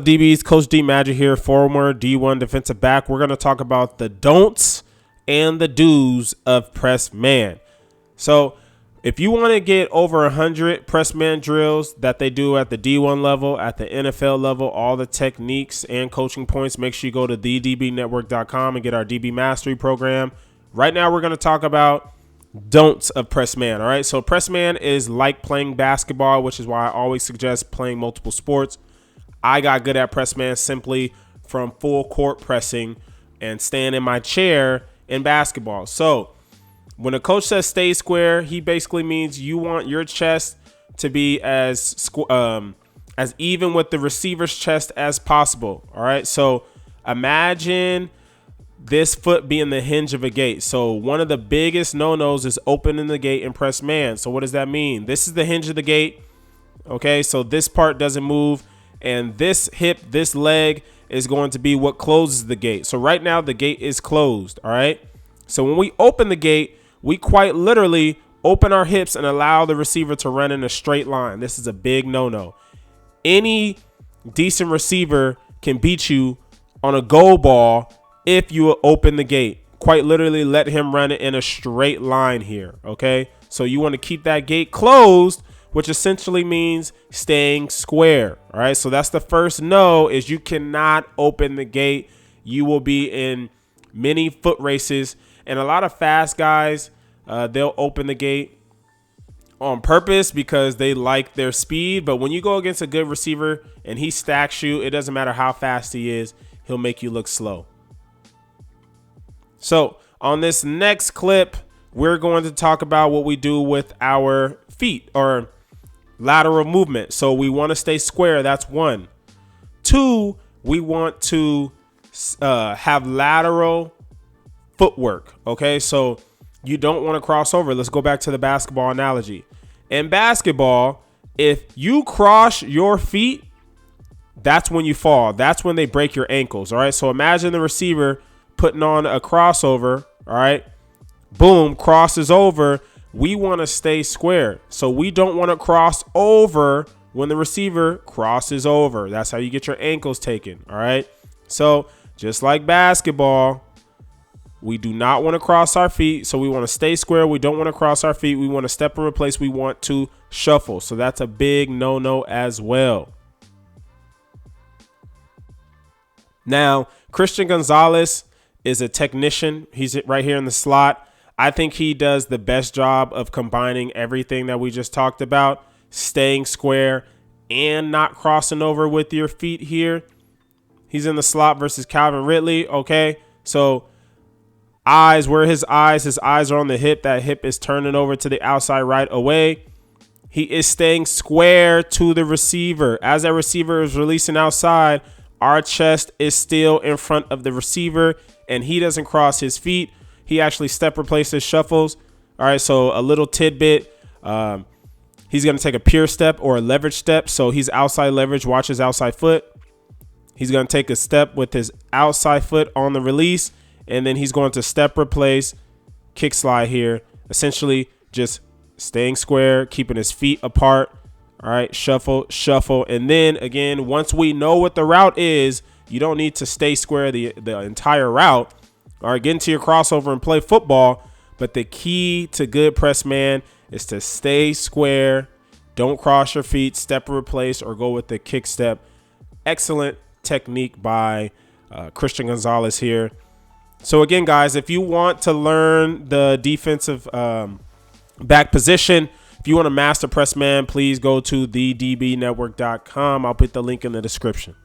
DBs, Coach D Magic here, former D1 defensive back. We're going to talk about the don'ts and the do's of press man. So if you want to get over 100 press man drills that they do at the D1 level, at the NFL level, all the techniques and coaching points, make sure you go to thedbnetwork.com and get our DB Mastery program. Right now, we're going to talk about don'ts of press man. All right. So press man is like playing basketball, which is why I always suggest playing multiple sports. I got good at press man simply from full court pressing and staying in my chair in basketball. So when a coach says stay square, he basically means you want your chest to be as even with the receiver's chest as possible. All right. So imagine this foot being the hinge of a gate. So one of the biggest no-nos is opening the gate in press man. So what does that mean? This is the hinge of the gate. Okay. So this part doesn't move. And this hip, this leg is going to be what closes the gate. So right now the gate is closed. All right. So when we open the gate, we quite literally open our hips and allow the receiver to run in a straight line. This is a big no-no. Any decent receiver can beat you on a go ball if you open the gate. Quite literally let him run it in a straight line here. Okay. So you want to keep that gate closed, which essentially means staying square. All right. So that's the first no, is you cannot open the gate. You will be in many foot races, and a lot of fast guys, they'll open the gate on purpose because they like their speed. But when you go against a good receiver and he stacks you, it doesn't matter how fast he is, he'll make you look slow. So on this next clip, we're going to talk about what we do with our feet, or lateral movement. So we want to stay square. That's one. Two, we want to have lateral footwork. Okay. So you don't want to cross over. Let's go back to the basketball analogy. In basketball, if you cross your feet, that's when you fall. That's when they break your ankles. All right. So imagine the receiver putting on a crossover. All right. Boom, crosses over. We want to stay square. So we don't want to cross over when the receiver crosses over. That's how you get your ankles taken. All right. So just like basketball, we do not want to cross our feet. So we want to stay square. We don't want to cross our feet. We want to step and replace. We want to shuffle. So that's a big no-no as well. Now, Christian Gonzalez is a technician. He's right here in the slot. I think he does the best job of combining everything that we just talked about, staying square and not crossing over with your feet here. He's in the slot versus Calvin Ridley. Okay. So eyes, where his eyes are on the hip. That hip is turning over to the outside right away. He is staying square to the receiver. As that receiver is releasing outside, our chest is still in front of the receiver and he doesn't cross his feet. He actually step replaces, shuffles. All right, so a little tidbit. He's going to take a pure step or a leverage step. So he's outside leverage, watch his outside foot. He's going to take a step with his outside foot on the release, and then he's going to step replace, kick slide here. Essentially just staying square, keeping his feet apart. All right, shuffle, shuffle. And then again, once we know what the route is, you don't need to stay square the entire route. All right, get into your crossover and play football. But the key to good press man is to stay square. Don't cross your feet, step and replace, or go with the kick step. Excellent technique by Christian Gonzalez here. So again, guys, if you want to learn the defensive back position, if you want to master press man, please go to thedbnetwork.com. I'll put the link in the description.